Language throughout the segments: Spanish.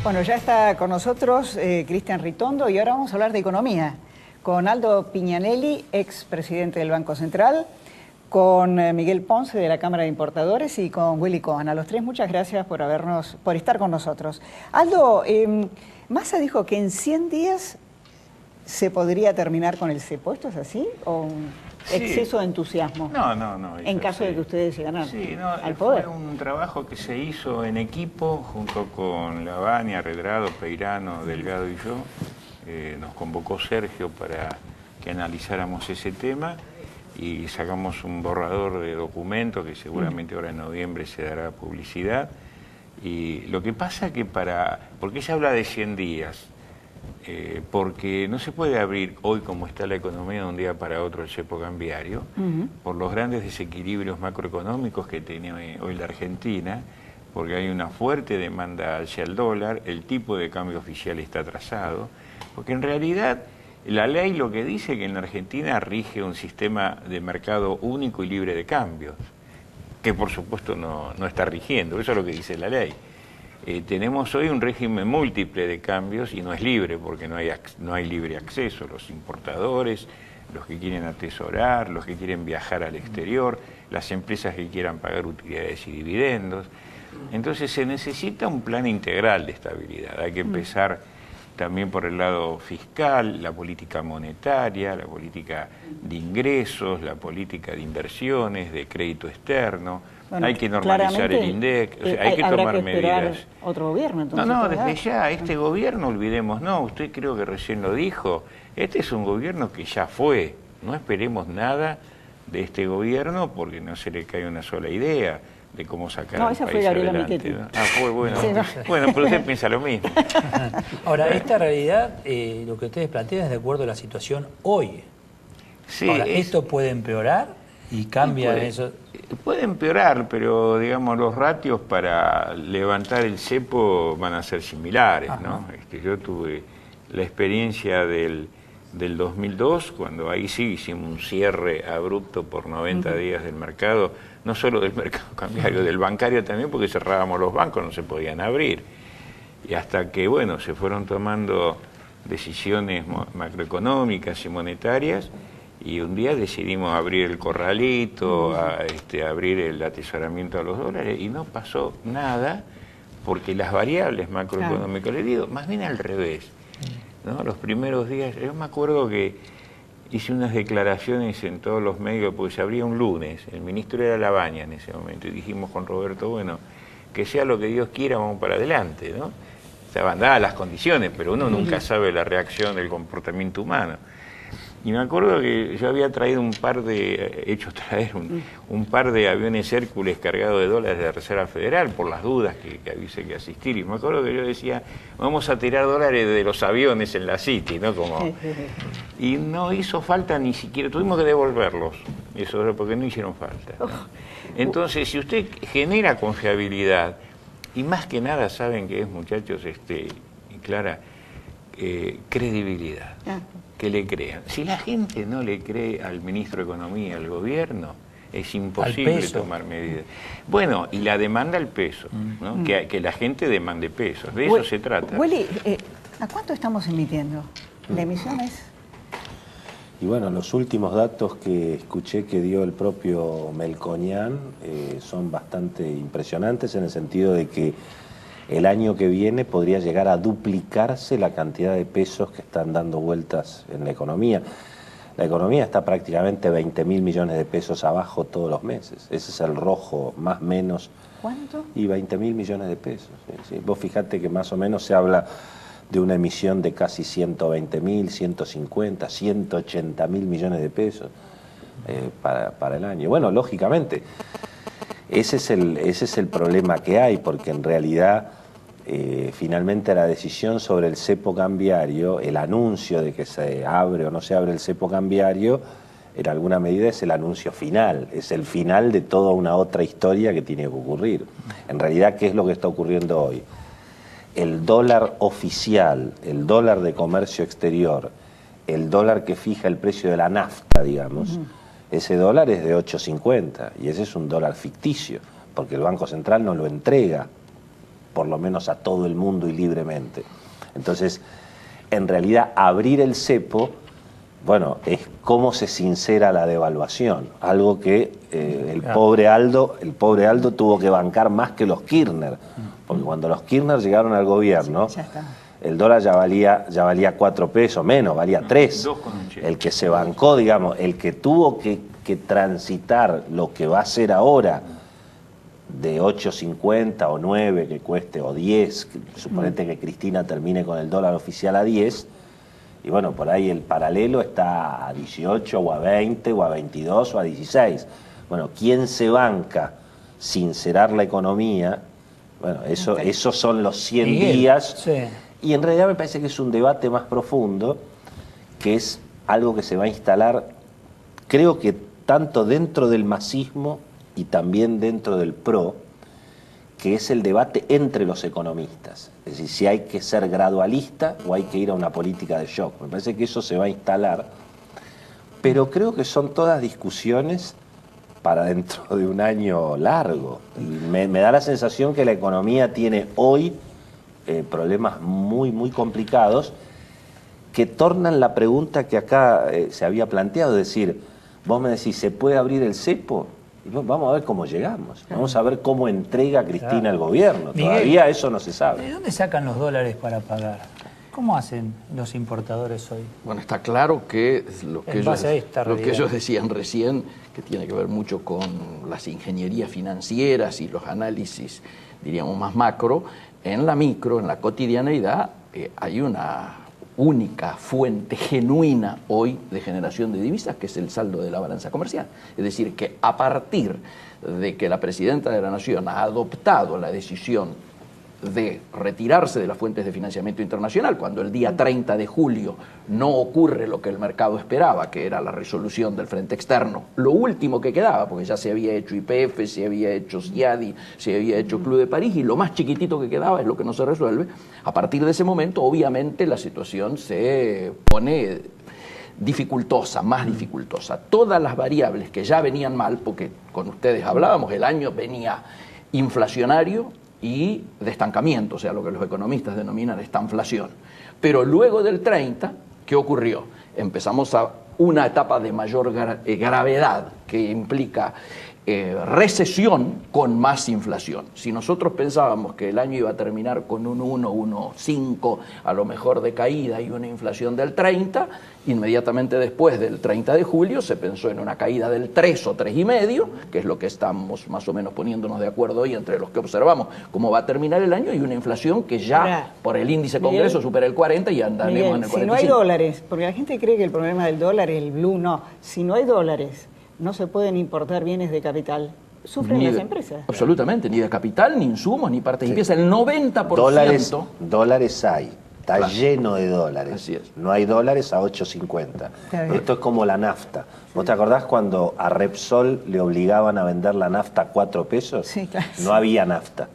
Bueno, ya está con nosotros Cristian Ritondo y ahora vamos a hablar de economía con Aldo Pignanelli, ex presidente del Banco Central, con Miguel Ponce de la Cámara de Importadores y con Willy Cohen. A los tres muchas gracias por estar con nosotros. Aldo, Massa dijo que en 100 días se podría terminar con el cepo. ¿Esto es así? ¿O un exceso de entusiasmo? No. En caso de que ustedes llegaran al poder. Fue un trabajo que se hizo en equipo junto con Lavagna, Redrado, Peirano, Delgado y yo. Nos convocó Sergio para que analizáramos ese tema y sacamos un borrador de documento que seguramente ahora en noviembre se dará publicidad. Y lo que pasa que ¿por qué se habla de 100 días? Porque no se puede abrir hoy como está la economía de un día para otro el cepo cambiario, por los grandes desequilibrios macroeconómicos que tiene hoy la Argentina, porque hay una fuerte demanda hacia el dólar, el tipo de cambio oficial está atrasado, porque en realidad la ley lo que dice es que en la Argentina rige un sistema de mercado único y libre de cambios, que por supuesto no está rigiendo, eso es lo que dice la ley. Tenemos hoy un régimen múltiple de cambios y no es libre porque no hay libre acceso. Los importadores, los que quieren atesorar, los que quieren viajar al exterior, las empresas que quieran pagar utilidades y dividendos. Entonces se necesita un plan integral de estabilidad. Hay que empezar también por el lado fiscal, la política monetaria, la política de ingresos, la política de inversiones, de crédito externo. Bueno, hay que normalizar el INDEC, o sea, hay que tomar medidas. Otro gobierno, entonces. No, desde ya, este gobierno, olvidemos, usted creo que recién lo dijo, este es un gobierno que ya fue, no esperemos nada de este gobierno porque no se le cae una sola idea de cómo sacar al país adelante, ¿no? Fue bueno. Sí, no. Bueno, pero usted piensa lo mismo. Ahora, esta realidad, lo que ustedes plantean es de acuerdo a la situación hoy. Sí, ahora, ¿esto puede empeorar y cambia eso? Puede empeorar, pero digamos los ratios para levantar el cepo van a ser similares, ¿no? Yo tuve la experiencia del 2002, cuando ahí sí hicimos un cierre abrupto por 90 días del mercado, no solo del mercado cambiario, del bancario también, porque cerrábamos los bancos, no se podían abrir. Y hasta que, bueno, se fueron tomando decisiones macroeconómicas y monetarias, y un día decidimos abrir el corralito, abrir el atesoramiento a los dólares, y no pasó nada, porque las variables macroeconómicas, le digo, más bien al revés, ¿no? Los primeros días, yo me acuerdo que hice unas declaraciones en todos los medios, porque se abría un lunes, el ministro era Lavagna en ese momento, y dijimos con Roberto, bueno, que sea lo que Dios quiera, vamos para adelante, ¿no? Estaban dadas las condiciones, pero uno nunca sabe la reacción del comportamiento humano. Y me acuerdo que yo había traído un par de aviones Hércules cargados de dólares de la Reserva Federal, por las dudas que hubiese que asistir. Y me acuerdo que yo decía, vamos a tirar dólares de los aviones en la City, ¿no? Y no hizo falta ni siquiera, tuvimos que devolverlos, eso porque no hicieron falta, ¿no? Entonces, si usted genera confiabilidad, y más que nada saben que es, muchachos, Clara, credibilidad. Que le crean. Si la gente no le cree al ministro de Economía, al gobierno, es imposible tomar medidas. Bueno, y la demanda al peso, ¿no? Que la gente demande pesos, de eso se trata. Willy, ¿a cuánto estamos emitiendo? ¿La emisión es? Y bueno, los últimos datos que escuché que dio el propio Melconian son bastante impresionantes en el sentido de que el año que viene podría llegar a duplicarse la cantidad de pesos que están dando vueltas en la economía. La economía está prácticamente 20.000 millones de pesos abajo todos los meses. Ese es el rojo, más o menos. ¿Cuánto? Y 20.000 millones de pesos. ¿Sí? Vos fijate que más o menos se habla de una emisión de casi 120.000, 150, 180.000 millones de pesos para el año. Bueno, lógicamente, ese es el problema que hay, porque en realidad finalmente la decisión sobre el cepo cambiario, el anuncio de que se abre o no se abre el cepo cambiario, en alguna medida es el anuncio final, es el final de toda una otra historia que tiene que ocurrir. En realidad, ¿qué es lo que está ocurriendo hoy? El dólar oficial, el dólar de comercio exterior, el dólar que fija el precio de la nafta, digamos, ese dólar es de 8.50 y ese es un dólar ficticio, porque el Banco Central no lo entrega. por lo menos a todo el mundo y libremente. Entonces, en realidad, abrir el cepo, bueno, es cómo se sincera la devaluación, algo que el pobre Aldo tuvo que bancar más que los Kirchner, porque cuando los Kirchner llegaron al gobierno, Sí, ya está. el dólar ya valía 4 pesos, menos, valía 3. 2,80. El que se bancó, digamos, el que tuvo que transitar lo que va a ser ahora de 8.50 o 9 que cueste, o 10, suponete que Cristina termine con el dólar oficial a 10, y bueno, por ahí el paralelo está a 18 o a 20 o a 22 o a 16. Bueno, ¿quién se banca sincerar la economía? Bueno, esos son los 100 Miguel, días. sí. Y en realidad me parece que es un debate más profundo, que es algo que se va a instalar, creo que tanto dentro del masismo y también dentro del PRO, que es el debate entre los economistas. Es decir, si hay que ser gradualista o hay que ir a una política de shock. Me parece que eso se va a instalar, pero creo que son todas discusiones para dentro de un año largo. Me da la sensación que la economía tiene hoy problemas muy, muy complicados que tornan la pregunta que acá se había planteado, es decir, vos me decís, ¿se puede abrir el cepo? Y vamos a ver cómo llegamos, vamos a ver cómo entrega Cristina el gobierno. Miguel, Todavía eso no se sabe. ¿De dónde sacan los dólares para pagar? ¿Cómo hacen los importadores hoy? Bueno, está claro que lo que, En base a esta lo que realidad. ellos decían recién, que tiene que ver mucho con las ingenierías financieras y los análisis, diríamos, más macro, en la micro, en la cotidianeidad, hay una única fuente genuina hoy de generación de divisas, que es el saldo de la balanza comercial. Es decir, que a partir de que la Presidenta de la Nación ha adoptado la decisión de retirarse de las fuentes de financiamiento internacional, cuando el día 30 de julio no ocurre lo que el mercado esperaba, que era la resolución del frente externo, lo último que quedaba, porque ya se había hecho YPF, se había hecho SIADI, se había hecho Club de París, y lo más chiquitito que quedaba es lo que no se resuelve. A partir de ese momento, obviamente, la situación se pone dificultosa, más dificultosa. Todas las variables que ya venían mal, porque con ustedes hablábamos, el año venía inflacionario y de estancamiento, o sea, lo que los economistas denominan estanflación. Pero luego del 30, ¿qué ocurrió? Empezamos a una etapa de mayor gravedad, que implica recesión con más inflación. Si nosotros pensábamos que el año iba a terminar con un 1, 1,5 a lo mejor de caída y una inflación del 30, inmediatamente después del 30 de julio se pensó en una caída del 3 o 3,5, que es lo que estamos más o menos poniéndonos de acuerdo hoy entre los que observamos cómo va a terminar el año, y una inflación que ya Ahora, por el índice Miguel, Congreso supera el 40 y andaremos Miguel, en el si 45. no hay dólares, porque la gente cree que el problema del dólar es el blue, no. Si no hay dólares, no se pueden importar bienes de capital. Sufren Ni las de- empresas. Absolutamente, ni de capital, ni insumos, ni partes y piezas. El 90%. Dólares hay, está Claro. lleno de dólares. Así es. No hay dólares a 8.50. Está bien. Esto es como la nafta. ¿Vos te acordás cuando a Repsol le obligaban a vender la nafta a 4 pesos? Sí, claro. No había nafta.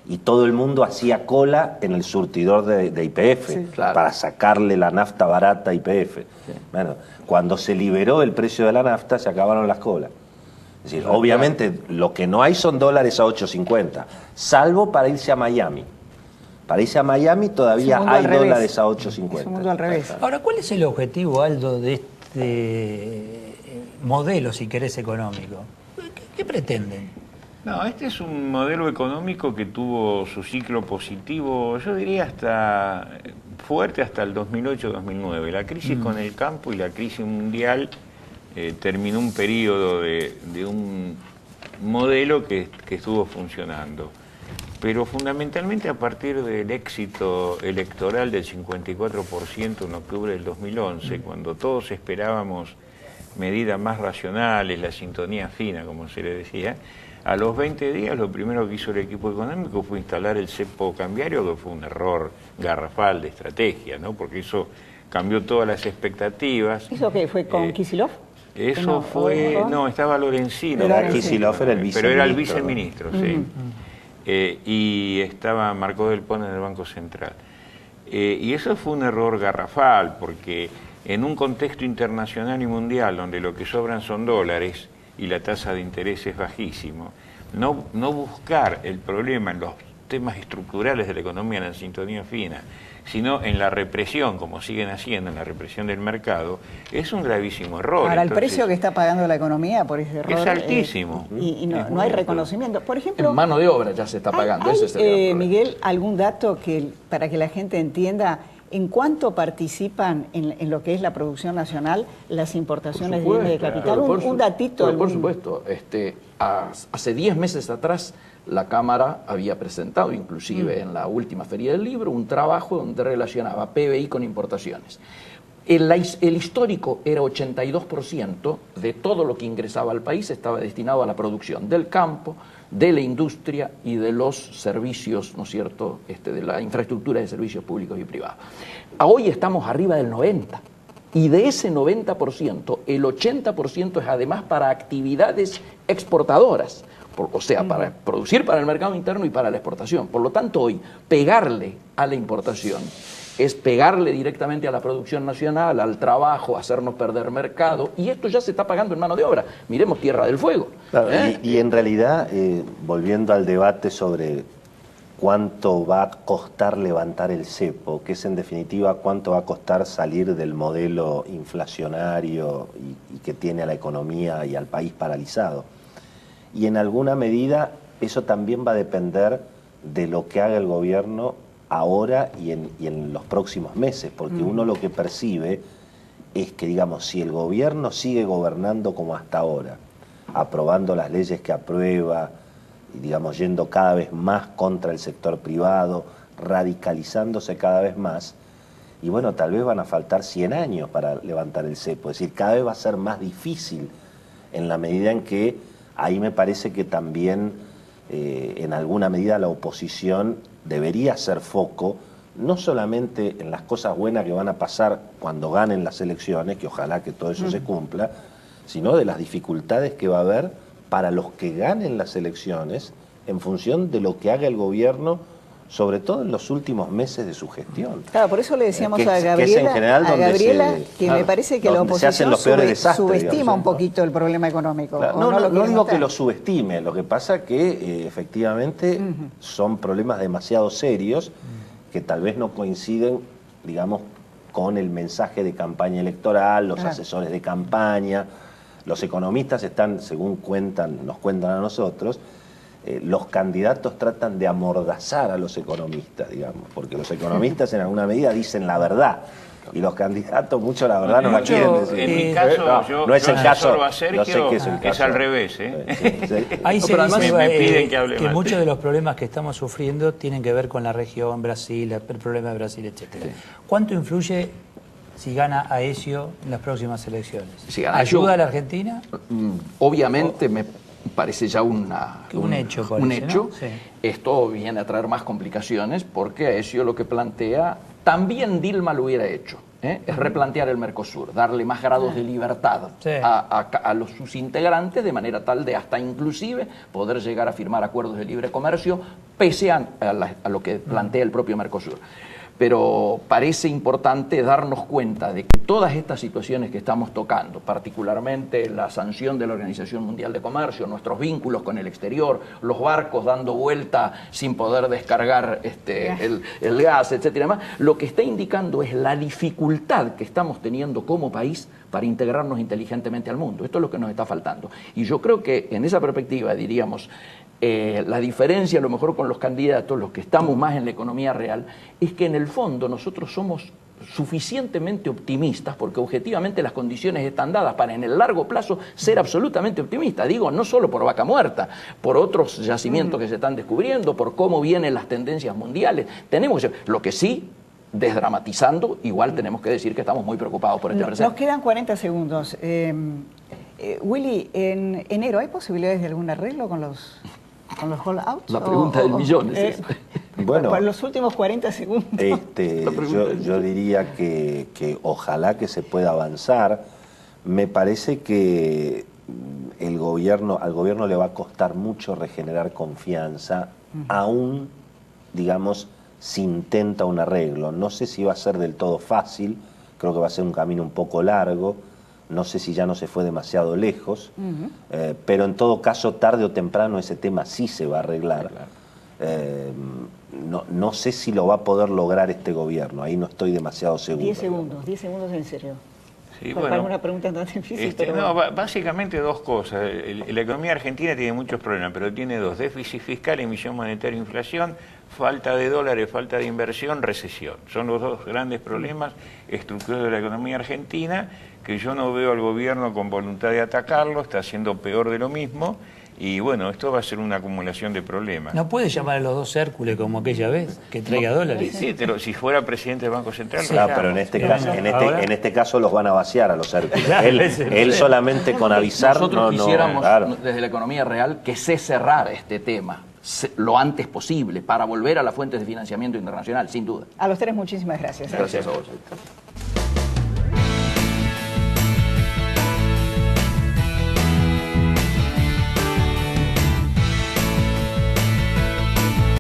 Y todo el mundo hacía cola en el surtidor de YPF Sí. Claro. para sacarle la nafta barata a YPF. Bueno, cuando se liberó el precio de la nafta, se acabaron las colas. Es decir, obviamente lo que no hay son dólares a 8.50, salvo para irse a Miami. Para irse a Miami todavía Es un mundo hay al revés. dólares a Es 8.50. un mundo al revés. Ahora, ¿cuál es el objetivo, Aldo, de este modelo, si querés, económico? ¿Qué pretenden? No, este es un modelo económico que tuvo su ciclo positivo, yo diría hasta fuerte hasta el 2008-2009. La crisis con el campo y la crisis mundial terminó un periodo de un modelo que estuvo funcionando. Pero fundamentalmente a partir del éxito electoral del 54% en octubre del 2011, cuando todos esperábamos medidas más racionales, la sintonía fina, como se le decía, a los 20 días lo primero que hizo el equipo económico fue instalar el cepo cambiario, que fue un error garrafal de estrategia, ¿no? Porque eso cambió todas las expectativas. ¿Eso qué fue con Kicillof? Eso No, fue, ¿con? no, estaba Lorenzino. Era Kicillof era el Pero era el viceministro, viceministro, sí. Y estaba Marcó del Pon en el Banco Central. Y eso fue un error garrafal, porque en un contexto internacional y mundial donde lo que sobran son dólares y la tasa de interés es bajísimo, no buscar el problema en los temas estructurales de la economía, en la sintonía fina, sino en la represión, como siguen haciendo, en la represión del mercado, es un gravísimo error. Ahora, el Entonces, precio que está pagando la economía por ese error es altísimo. Y no, Es no hay muy reconocimiento. Por ejemplo, En mano de obra ya se está pagando. ¿hay, Ese es el gran problema. Miguel, algún dato para que la gente entienda en cuánto participan en lo que es la producción nacional las importaciones de bienes de capital? Un datito. Por supuesto. Hace 10 meses atrás la Cámara había presentado, inclusive en la última Feria del Libro, un trabajo donde relacionaba PBI con importaciones. El histórico era 82% de todo lo que ingresaba al país estaba destinado a la producción del campo, de la industria y de los servicios, ¿no es cierto?, de la infraestructura de servicios públicos y privados. Hoy estamos arriba del 90%. Y de ese 90%, el 80% es además para actividades exportadoras, o sea, para producir para el mercado interno y para la exportación. Por lo tanto, hoy pegarle a la importación es pegarle directamente a la producción nacional, al trabajo, hacernos perder mercado, y esto ya se está pagando en mano de obra. Miremos Tierra del Fuego. Claro, y en realidad, volviendo al debate sobre cuánto va a costar levantar el cepo, que es en definitiva cuánto va a costar salir del modelo inflacionario y que tiene a la economía y al país paralizado. Y en alguna medida eso también va a depender de lo que haga el gobierno ahora y en los próximos meses, porque uno lo que percibe es que, digamos, si el gobierno sigue gobernando como hasta ahora, aprobando las leyes que aprueba, y digamos, yendo cada vez más contra el sector privado, radicalizándose cada vez más, y bueno, tal vez van a faltar 100 años para levantar el cepo, es decir, cada vez va a ser más difícil en la medida en que ahí me parece que también en alguna medida la oposición debería hacer foco, no solamente en las cosas buenas que van a pasar cuando ganen las elecciones, que ojalá que todo eso se cumpla, sino de las dificultades que va a haber para los que ganen las elecciones en función de lo que haga el gobierno, sobre todo en los últimos meses de su gestión. Claro, por eso le decíamos Que a es en Gabriela, general donde que me parece que la donde se hacen oposición los peores desastres, subestima digamos, un poquito el problema económico. Claro, ¿o no lo quiere digo notar? que lo subestime, lo que pasa que efectivamente son problemas demasiado serios que tal vez no coinciden, digamos, con el mensaje de campaña electoral, los asesores de campaña. Los economistas están, según nos cuentan a nosotros, los candidatos tratan de amordazar a los economistas, digamos, porque los economistas en alguna medida dicen la verdad. Y los candidatos, mucho la verdad no la quieren decir. En mi caso, no es el caso, a Sergio, no sé qué es el caso. es al revés. Ahí se pero además dice me piden que hable más. muchos de los problemas que estamos sufriendo tienen que ver con la región, Brasil, el problema de Brasil, etcétera. ¿Cuánto influye si gana Aécio en las próximas elecciones? Si gana ¿Ayuda Aécio, a la Argentina? Obviamente me parece ya un hecho, un parece, hecho. ¿no? Sí. Esto viene a traer más complicaciones porque Aécio lo que plantea, también Dilma lo hubiera hecho, es replantear el Mercosur, darle más grados de libertad a sus integrantes, de manera tal de hasta inclusive poder llegar a firmar acuerdos de libre comercio pese a lo que plantea el propio Mercosur. Pero parece importante darnos cuenta de que todas estas situaciones que estamos tocando, particularmente la sanción de la Organización Mundial de Comercio, nuestros vínculos con el exterior, los barcos dando vuelta sin poder descargar el gas, etcétera, lo que está indicando es la dificultad que estamos teniendo como país para integrarnos inteligentemente al mundo. Esto es lo que nos está faltando. Y yo creo que en esa perspectiva, diríamos, la diferencia a lo mejor con los candidatos, los que estamos más en la economía real, es que en el fondo nosotros somos suficientemente optimistas, porque objetivamente las condiciones están dadas para en el largo plazo ser absolutamente optimistas. Digo, no solo por Vaca Muerta, por otros yacimientos que se están descubriendo, por cómo vienen las tendencias mundiales. Tenemos lo que sí, desdramatizando, igual tenemos que decir que estamos muy preocupados por este presente. Nos quedan 40 segundos. Willy, en enero, ¿hay posibilidades de algún arreglo con los holdouts? La pregunta del millón es esa. Bueno, para los últimos 40 segundos. Yo diría que ojalá que se pueda avanzar. Me parece que al gobierno le va a costar mucho regenerar confianza, aún, digamos, si intenta un arreglo. No sé si va a ser del todo fácil, creo que va a ser un camino un poco largo. no sé si ya no se fue demasiado lejos, pero en todo caso, tarde o temprano ese tema sí se va a arreglar. No sé si lo va a poder lograr este gobierno, ahí no estoy demasiado seguro. 10 segundos en serio. Sí, Para una pregunta tan difícil. Pero... No, básicamente dos cosas. La economía argentina tiene muchos problemas, pero tiene dos: déficit fiscal, emisión monetaria, inflación, falta de dólares, falta de inversión, recesión. Son los dos grandes problemas estructurales de la economía argentina, que yo no veo al gobierno con voluntad de atacarlo, está haciendo peor de lo mismo. Y bueno, esto va a ser una acumulación de problemas. ¿No puede llamar a los dos Hércules como aquella vez, que traiga dólares? Sí, pero si fuera presidente del Banco Central... Sí, pero en este caso los van a vaciar a los Hércules. Él solamente con avisar... Nosotros quisiéramos, desde la economía real, que se cerrara este tema lo antes posible para volver a las fuentes de financiamiento internacional, sin duda. A los tres, muchísimas gracias. Gracias a vos.